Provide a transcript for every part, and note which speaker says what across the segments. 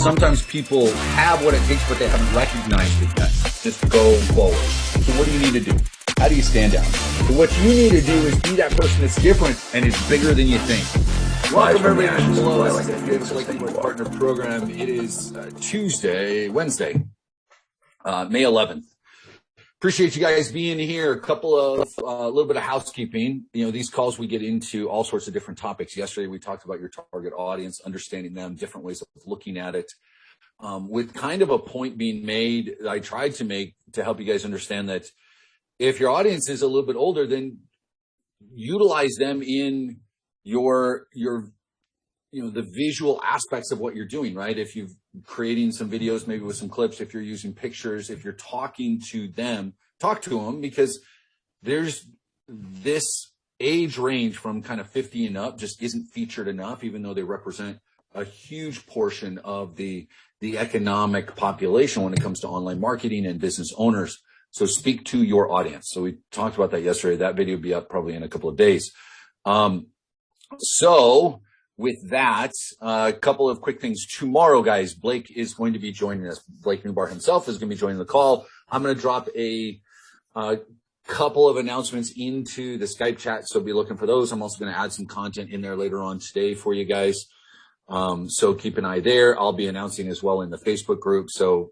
Speaker 1: sometimes people have what it takes, but they haven't recognized it yet. Just go forward. So what do you need to do? How do you stand out? So what you need to do is be that person that's different and is bigger than you think. Welcome everybody to the Partner Program. It is Wednesday, May 11th. Appreciate you guys being here. A little bit of housekeeping. You know, these calls we get into all sorts of different topics. Yesterday we talked about your target audience, understanding them, different ways of looking at it. With kind of a point being made, I tried to make to help you guys understand that if your audience is a little bit older, then utilize them in your the visual aspects of what you're doing, right? If you're creating some videos, maybe with some clips, if you're using pictures, if you're talking to them, talk to them, because there's this age range from kind of 50 and up just isn't featured enough, even though they represent a huge portion of the economic population when it comes to online marketing and business owners. So speak to your audience. So we talked about that yesterday. That video will be up probably in a couple of days. So with that, a couple of quick things. Tomorrow, guys, Blake is going to be joining us. Blake Newbar himself is going to be joining the call. I'm going to drop a couple of announcements into the Skype chat, so be looking for those. I'm also going to add some content in there later on today for you guys. So keep an eye there. I'll be announcing as well in the Facebook group. So,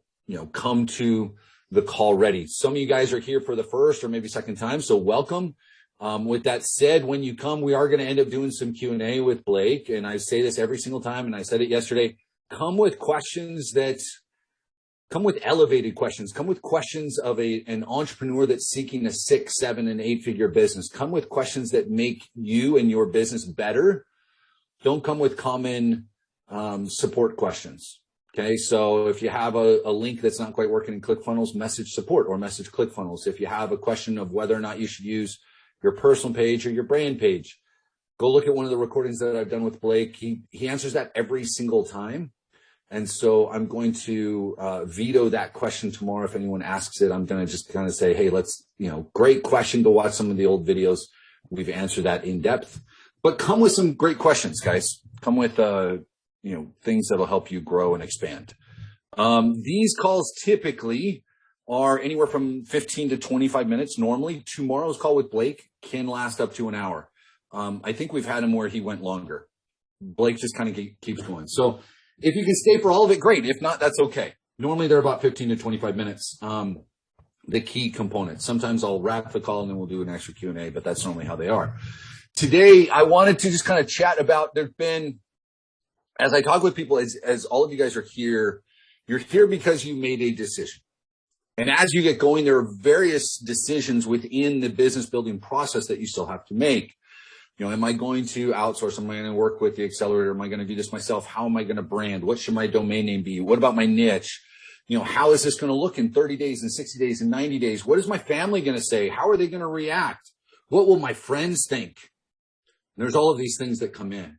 Speaker 1: come to the call ready. Some of you guys are here for the first or maybe second time, so welcome. With that said, when you come, we are going to end up doing some Q&A with Blake. And I say this every single time, and I said it yesterday. Come with elevated questions. Come with questions of an entrepreneur that's seeking a 6, 7, and 8-figure business. Come with questions that make you and your business better. Don't come with common support questions. Okay, so if you have a link that's not quite working in ClickFunnels, message support or message ClickFunnels. If you have a question of whether or not you should use your personal page or your brand page, go look at one of the recordings that I've done with Blake. He answers that every single time. And so I'm going to veto that question tomorrow. If anyone asks it, I'm going to just kind of say, hey, let's, great question. Go watch some of the old videos. We've answered that in depth. But come with some great questions, guys. Come with, things that'll help you grow and expand. These calls typically are anywhere from 15 to 25 minutes. Normally, tomorrow's call with Blake can last up to an hour. I think we've had him where he went longer. Blake just kind of keeps going. So if you can stay for all of it, great. If not, that's okay. Normally, they're about 15 to 25 minutes. The key components. Sometimes I'll wrap the call and then we'll do an extra Q&A, but that's normally how they are. Today, I wanted to just kind of chat about, as I talk with people, as all of you guys are here, you're here because you made a decision. And as you get going, there are various decisions within the business building process that you still have to make. Am I going to outsource? Am I going to work with the accelerator? Am I going to do this myself? How am I going to brand? What should my domain name be? What about my niche? How is this going to look in 30 days and 60 days and 90 days? What is my family going to say? How are they going to react? What will my friends think? And there's all of these things that come in.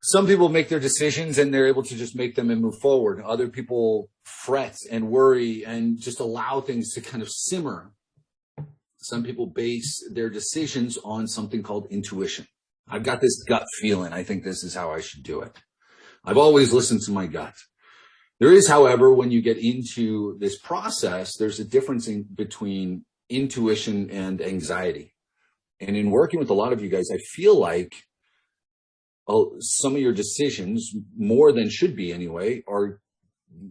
Speaker 1: Some people make their decisions and they're able to just make them and move forward. Other people fret and worry and just allow things to kind of simmer. Some people base their decisions on something called intuition. I've got this gut feeling. I think this is how I should do it. I've always listened to my gut. There is, however, when you get into this process, there's a difference between intuition and anxiety. And in working with a lot of you guys, I feel like some of your decisions, more than should be anyway, are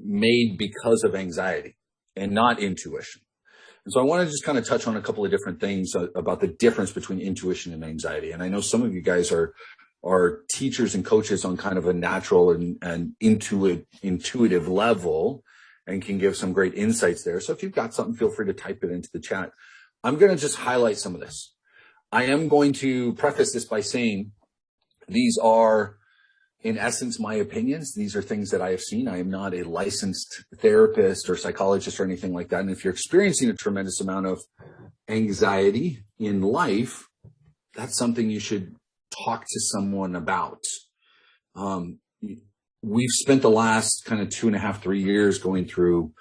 Speaker 1: made because of anxiety and not intuition. And so I want to just kind of touch on a couple of different things about the difference between intuition and anxiety. And I know some of you guys are teachers and coaches on kind of a natural and intuitive level and can give some great insights there. So if you've got something, feel free to type it into the chat. I'm going to just highlight some of this. I am going to preface this by saying these are, in essence, my opinions. These are things that I have seen. I am not a licensed therapist or psychologist or anything like that. And if you're experiencing a tremendous amount of anxiety in life, that's something you should talk to someone about. We've spent the last kind of 2.5, 3 years going through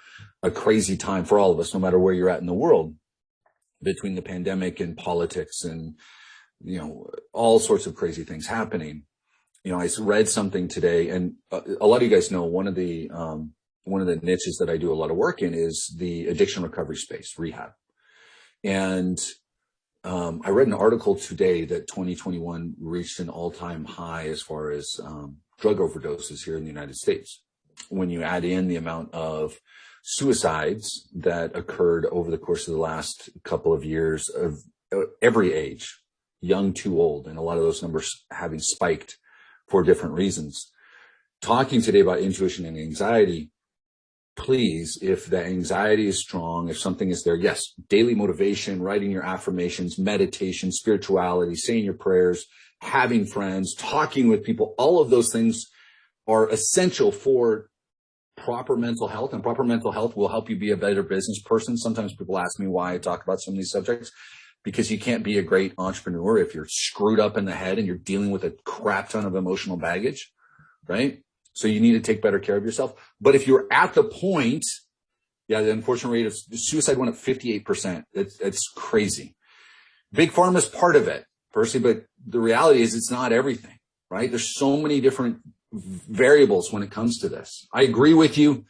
Speaker 1: a crazy time for all of us, no matter where you're at in the world, between the pandemic and politics and all sorts of crazy things happening. I read something today, and a lot of you guys know one of the niches that I do a lot of work in is the addiction recovery space, rehab. And I read an article today that 2021 reached an all-time high as far as drug overdoses here in the United States. When you add in the amount of suicides that occurred over the course of the last couple of years of every age, young to old, and a lot of those numbers having spiked for different reasons. Talking today about intuition and anxiety, please, if the anxiety is strong, if something is there, yes, daily motivation, writing your affirmations, meditation, spirituality, saying your prayers, having friends, talking with people, all of those things are essential for proper mental health, and proper mental health will help you be a better business person. Sometimes people ask me why I talk about some of these subjects, because you can't be a great entrepreneur if you're screwed up in the head and you're dealing with a crap ton of emotional baggage, right? So you need to take better care of yourself. But if you're at the point, yeah, the unfortunate rate of suicide went up 58%. It's crazy. Big Pharma is part of it, Percy, but the reality is it's not everything, right? There's so many different variables when it comes to this. I agree with you,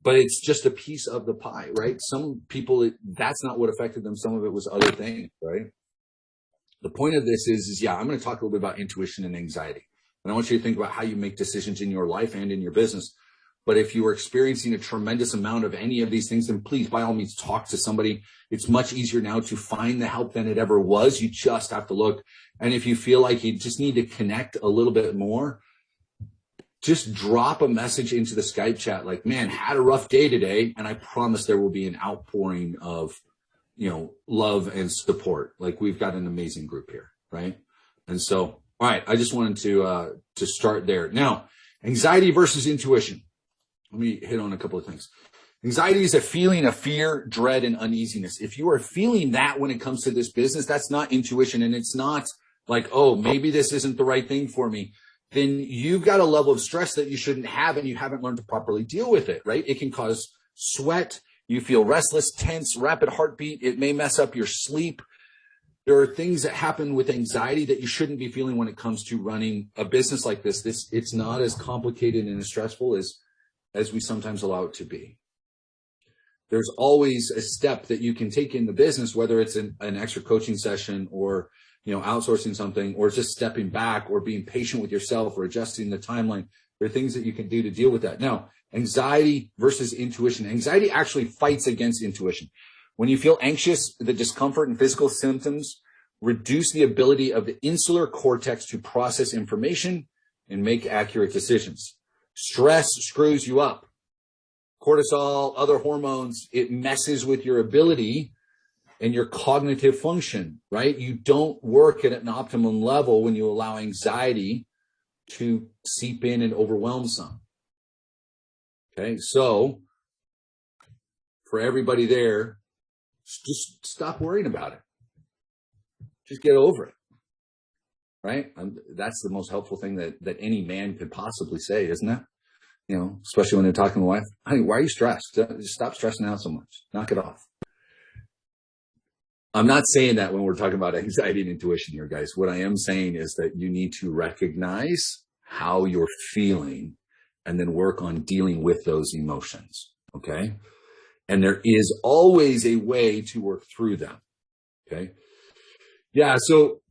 Speaker 1: but it's just a piece of the pie, right? Some people, that's not what affected them. Some of it was other things, right? The point of this is yeah, I'm going to talk a little bit about intuition and anxiety. And I want you to think about how you make decisions in your life and in your business. But if you are experiencing a tremendous amount of any of these things, then please, by all means, talk to somebody. It's much easier now to find the help than it ever was. You just have to look. And if you feel like you just need to connect a little bit more, just drop a message into the Skype chat like, man, had a rough day today. And I promise there will be an outpouring of, love and support. Like, we've got an amazing group here, right? And so, all right, I just wanted to start there. Now, anxiety versus intuition. Let me hit on a couple of things. Anxiety is a feeling of fear, dread, and uneasiness. If you are feeling that when it comes to this business, that's not intuition. And it's not like, oh, maybe this isn't the right thing for me. Then you've got a level of stress that you shouldn't have, and you haven't learned to properly deal with it, right? It can cause sweat. You feel restless, tense, rapid heartbeat. It may mess up your sleep. There are things that happen with anxiety that you shouldn't be feeling when it comes to running a business like this. It's not as complicated and as stressful as we sometimes allow it to be. There's always a step that you can take in the business, whether it's an extra coaching session or outsourcing something, or just stepping back or being patient with yourself or adjusting the timeline. There are things that you can do to deal with that. Now, anxiety versus intuition. Anxiety actually fights against intuition. When you feel anxious, the discomfort and physical symptoms reduce the ability of the insular cortex to process information and make accurate decisions. Stress screws you up. Cortisol, other hormones, it messes with your ability and your cognitive function, right? You don't work at an optimum level when you allow anxiety to seep in and overwhelm some. Okay, so for everybody there, just stop worrying about it. Just get over it, right? That's the most helpful thing that any man could possibly say, isn't it? Especially when they're talking to the wife. Honey, why are you stressed? Just stop stressing out so much. Knock it off. I'm not saying that when we're talking about anxiety and intuition here, guys. What I am saying is that you need to recognize how you're feeling and then work on dealing with those emotions, okay? And there is always a way to work through them, okay? Yeah, so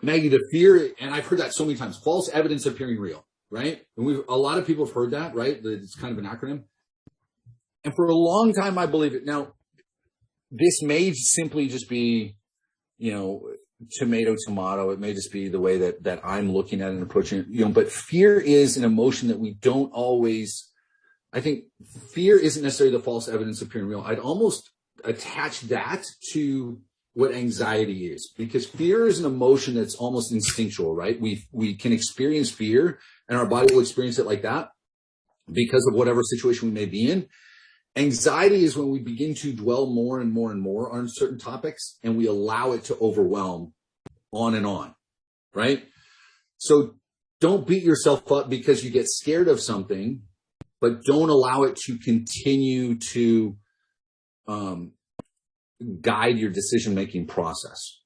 Speaker 1: Maggie, the fear, and I've heard that so many times, false evidence appearing real, right? And a lot of people have heard that, right? It's kind of an acronym. And for a long time, I believe it. Now, this may simply just be, tomato. It may just be the way that I'm looking at it and approaching it, but fear is an emotion that we don't always, I think fear isn't necessarily the false evidence appearing real. I'd almost attach that to what anxiety is, because fear is an emotion that's almost instinctual, right? We can experience fear and our body will experience it like that because of whatever situation we may be in. Anxiety is when we begin to dwell more and more and more on certain topics and we allow it to overwhelm on and on, right? So don't beat yourself up because you get scared of something, but don't allow it to continue to guide your decision-making process,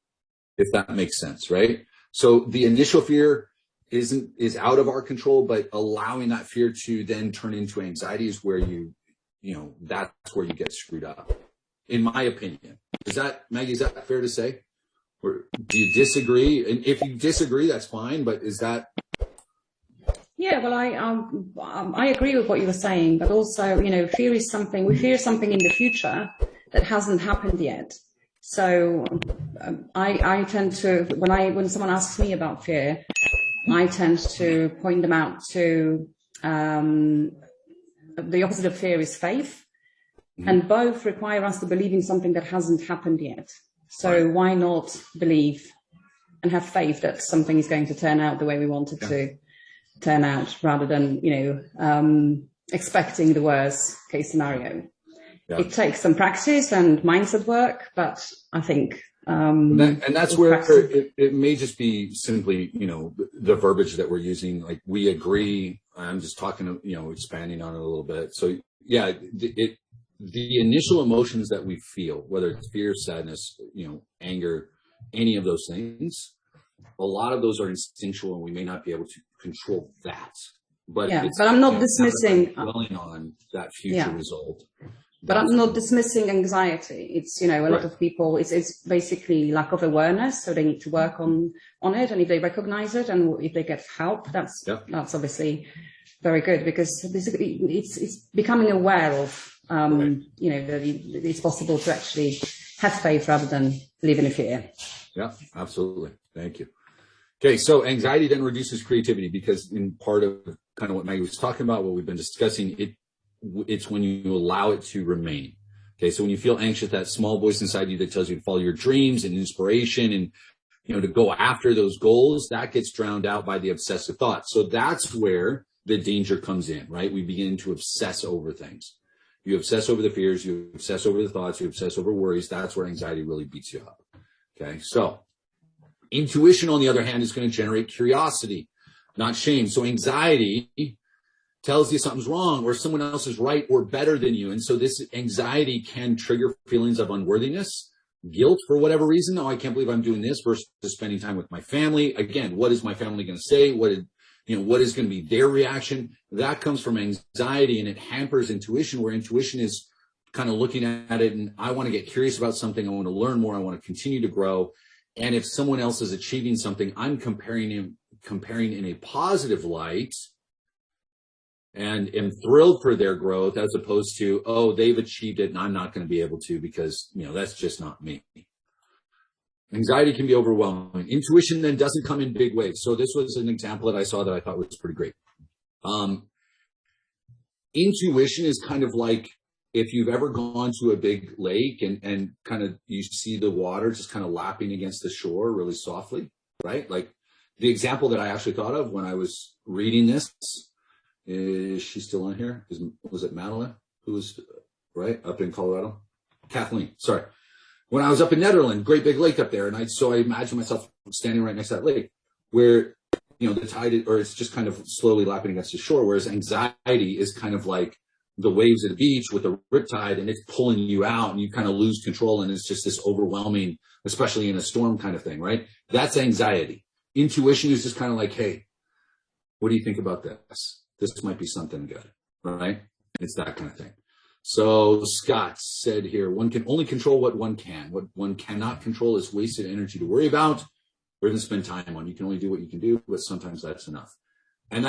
Speaker 1: if that makes sense, right? So the initial fear is out of our control, but allowing that fear to then turn into anxiety is where that's where you get screwed up, in my opinion. Maggie, is that fair to say? Or do you disagree? And if you disagree, that's fine, but is that?
Speaker 2: Yeah, well, I agree with what you were saying, but also, fear is something, we fear something in the future that hasn't happened yet. So I tend to, when someone asks me about fear, I tend to point them out to the opposite of fear is faith, and both require us to believe in something that hasn't happened yet. So why not believe and have faith that something is going to turn out the way we want it to turn out, rather than expecting the worst case scenario. Yeah. It takes some practice and mindset work, but I think
Speaker 1: and that's where it may just be simply the verbiage that we're using, like we agree. I'm just talking expanding on it a little bit. So yeah, the initial emotions that we feel, whether it's fear, sadness, anger, any of those things, a lot of those are instinctual, and we may not be able to control that. But
Speaker 2: I'm not dismissing
Speaker 1: dwelling on that future result.
Speaker 2: But I'm not dismissing anxiety. It's a lot of people. It's basically lack of awareness, so they need to work on it. And if they recognize it, and if they get help, that's obviously very good, because basically it's becoming aware of that it's possible to actually have faith rather than live in a fear.
Speaker 1: Yeah, absolutely. Thank you. Okay, so anxiety then reduces creativity, because in part of kind of what Maggie was talking about, what we've been discussing, it's when you allow it to remain. Okay, so when you feel anxious, that small voice inside you that tells you to follow your dreams and inspiration and to go after those goals, that gets drowned out by the obsessive thoughts. So that's where the danger comes in, right? We begin to obsess over things. You obsess over the fears, you obsess over the thoughts, you obsess over worries. That's where anxiety really beats you up. Okay, so intuition, on the other hand, is going to generate curiosity, not shame. So anxiety tells you something's wrong, or someone else is right or better than you. And so this anxiety can trigger feelings of unworthiness, guilt for whatever reason. Oh, I can't believe I'm doing this, versus spending time with my family. Again, what is my family going to say? What is going to be their reaction? That comes from anxiety, and it hampers intuition, where intuition is kind of looking at it, and I want to get curious about something. I want to learn more. I want to continue to grow. And if someone else is achieving something, I'm comparing in a positive light, and am thrilled for their growth, as opposed to, oh, they've achieved it and I'm not going to be able to, because that's just not me. Anxiety can be overwhelming. Intuition then doesn't come in big waves. So this was an example that I saw that I thought was pretty great. Intuition is kind of like if you've ever gone to a big lake and kind of you see the water just kind of lapping against the shore really softly, right? Like the example that I actually thought of when I was reading this, is she still on here? Was it Madeline who was right up in Colorado? Kathleen, sorry. When I was up in Netherlands, great big lake up there, and I imagine myself standing right next to that lake, where the tide it's just kind of slowly lapping against the shore. Whereas anxiety is kind of like the waves at the beach with a riptide, and it's pulling you out, and you kind of lose control, and it's just this overwhelming, especially in a storm kind of thing, right? That's anxiety. Intuition is just kind of like, hey, what do you think about this? This might be something good, right? It's that kind of thing. So Scott said here, one can only control what one can. What one cannot control is wasted energy to worry about or even spend time on. You can only do what you can do, but sometimes that's enough. And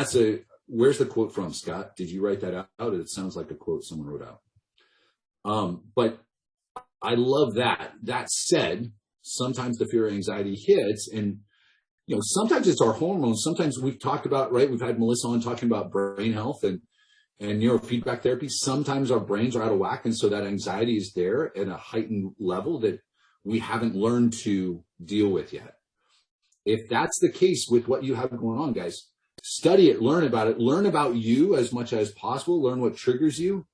Speaker 1: where's the quote from, Scott? Did you write that out? It sounds like a quote someone wrote out. But I love that. That said, sometimes the fear or anxiety hits, and sometimes it's our hormones. Sometimes we've talked about, right? We've had Melissa on talking about brain health and neurofeedback therapy. Sometimes our brains are out of whack, and so that anxiety is there at a heightened level that we haven't learned to deal with yet. If that's the case with what you have going on, guys, study it, learn about you as much as possible, learn what triggers you,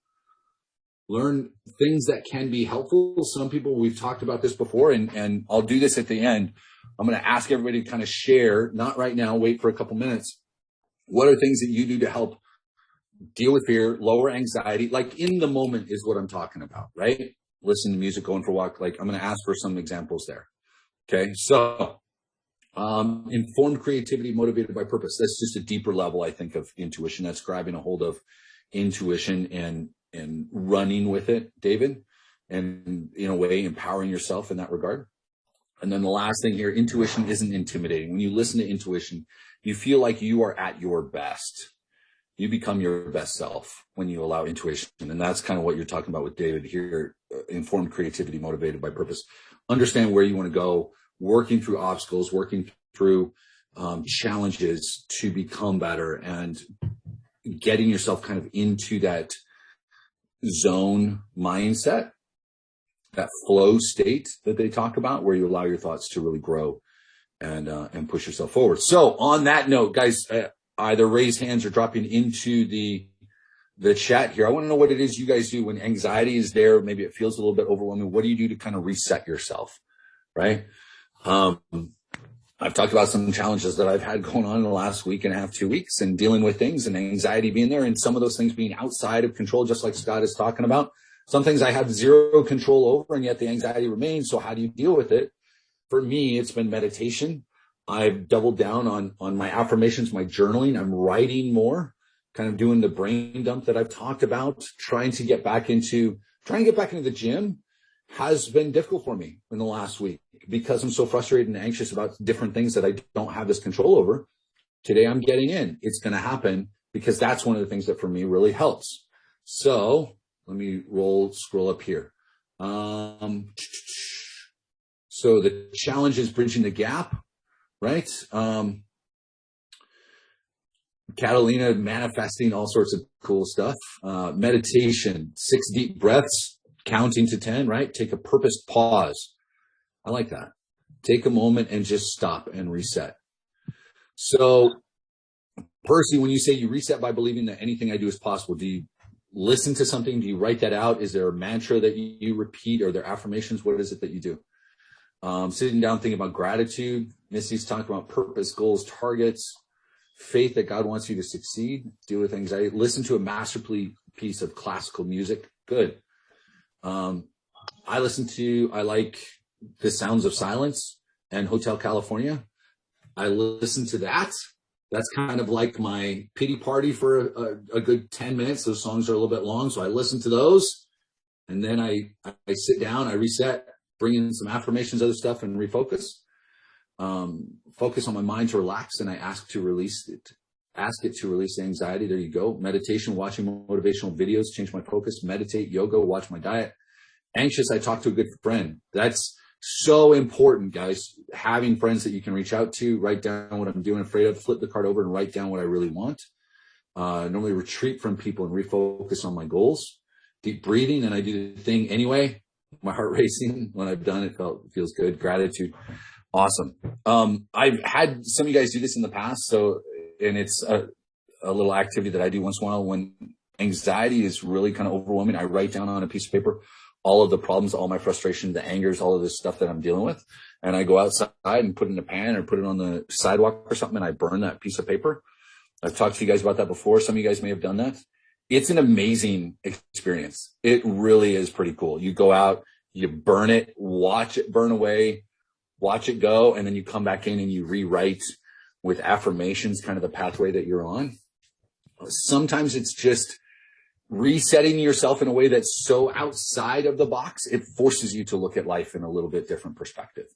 Speaker 1: learn things that can be helpful. Some people, we've talked about this before, and I'll do this at the end. I'm going to ask everybody to kind of share, not right now, wait for a couple minutes. What are things that you do to help deal with fear, lower anxiety? Like in the moment is what I'm talking about, right? Listen to music, going for a walk. Like I'm going to ask for some examples there. Okay. So Informed creativity motivated by purpose. That's just a deeper level, I think, of intuition. That's grabbing a hold of intuition and running with it, David, and in a way empowering yourself in that regard. And then the last thing here, intuition isn't intimidating. When you listen to intuition, you feel like you are at your best. You become your best self when you allow intuition. And that's kind of what you're talking about with David here, informed creativity motivated by purpose. Understand where you want to go, working through obstacles, working through challenges to become better, and getting yourself kind of into that zone mindset, that flow state that they talk about, where you allow your thoughts to really grow and push yourself forward. So on that note, guys, either raise hands or dropping into the chat here. I want to know what it is you guys do when anxiety is there. Maybe it feels a little bit overwhelming. What do you do to kind of reset yourself? Right. I've talked about some challenges that I've had going on in the last week and a half, 2 weeks, and dealing with things and anxiety being there, and some of those things being outside of control, just like Scott is talking about. Some things I have zero control over, and yet the anxiety remains. So how do you deal with it? For me, it's been meditation. I've doubled down on my affirmations, my journaling. I'm writing more, kind of doing the brain dump that I've talked about, trying to get back into the gym has been difficult for me in the last week because I'm so frustrated and anxious about different things that I don't have this control over. Today I'm getting in. It's going to happen because that's one of the things that for me really helps. So let me scroll up here. So the challenge is bridging the gap, right? Catalina manifesting all sorts of cool stuff. Meditation, 6 deep breaths, counting to 10, right? Take a purposed pause. I like that. Take a moment and just stop and reset. So, Percy, when you say you reset by believing that anything I do is possible, do you listen to something? Do you write that out? Is there a mantra that you repeat? Are there affirmations? What is it that you do? Sitting down, thinking about gratitude. Missy's talking about purpose, goals, targets, faith that God wants you to succeed, deal with anxiety. Listen to a masterpiece of classical music. Good. I like The Sounds of Silence and Hotel California. I listen to that. That's kind of like my pity party for a good 10 minutes. Those songs are a little bit long, so I listen to those. And then I sit down, I reset, bring in some affirmations, other stuff, and refocus. Focus on my mind to relax, and I ask it to release the anxiety. There you go. Meditation, watching motivational videos, change my focus. Meditate, yoga, watch my diet. Anxious, I talk to a good friend. That's so important, guys. Having friends that you can reach out to, write down what I'm doing, afraid of, flip the card over and write down what I really want. Normally retreat from people and refocus on my goals. Deep breathing, and I do the thing anyway. My heart racing. When I've done it, feels good. Gratitude. Awesome. I've had some of you guys do this in the past, and it's a little activity that I do once in a while when anxiety is really kind of overwhelming. I write down on a piece of paper all of the problems, all my frustration, the angers, all of this stuff that I'm dealing with. And I go outside and put it in a pan or put it on the sidewalk or something, and I burn that piece of paper. I've talked to you guys about that before. Some of you guys may have done that. It's an amazing experience. It really is pretty cool. You go out, you burn it, watch it burn away, watch it go, and then you come back in and you rewrite with affirmations, kind of the pathway that you're on. Sometimes it's just resetting yourself in a way that's so outside of the box, it forces you to look at life in a little bit different perspective.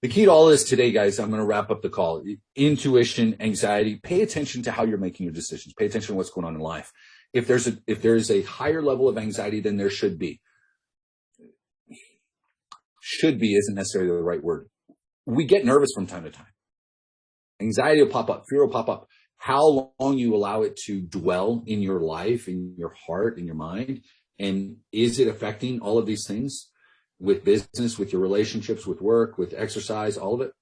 Speaker 1: The key to all this today, guys, I'm going to wrap up the call. Intuition, anxiety, pay attention to how you're making your decisions. Pay attention to what's going on in life. If there is a higher level of anxiety than there should be. Should be isn't necessarily the right word. We get nervous from time to time. Anxiety will pop up, fear will pop up. How long you allow it to dwell in your life, in your heart, in your mind, and is it affecting all of these things with business, with your relationships, with work, with exercise, all of it?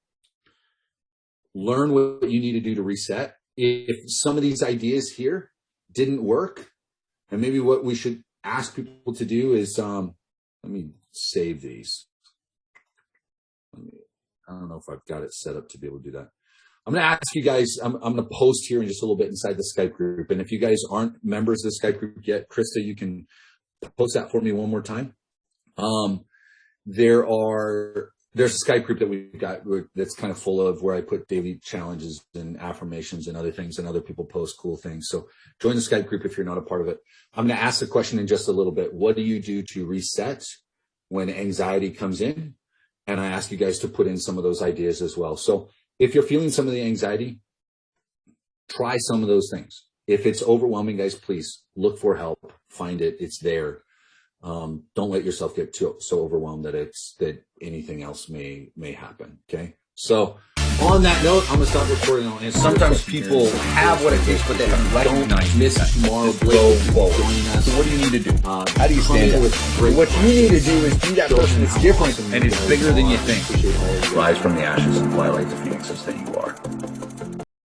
Speaker 1: Learn what you need to do to reset. If some of these ideas here didn't work, and maybe what we should ask people to do is, let me save these. I don't know if I've got it set up to be able to do that. I'm going to ask you guys, I'm going to post here in just a little bit inside the Skype group. And if you guys aren't members of the Skype group yet, Krista, you can post that for me one more time. There are there's a Skype group that we've got that's kind of full of where I put daily challenges and affirmations and other things, and other people post cool things. So join the Skype group if you're not a part of it. I'm going to ask the question in just a little bit. What do you do to reset when anxiety comes in? And I ask you guys to put in some of those ideas as well. So if you're feeling some of the anxiety, try some of those things. If it's overwhelming, guys, please look for help. Find it. It's there. Don't let yourself get so overwhelmed that anything else may happen. Okay. So on that note, I'm gonna stop recording. I'll answer.
Speaker 3: Sometimes people have what it takes, but they haven't recognized.
Speaker 1: Don't miss tomorrow.
Speaker 3: Go forward. So what do you need to do? How do you stand out? What you need to do is be that person that's different and is bigger than you think.
Speaker 4: Rise from the ashes and fly like the phoenixes that you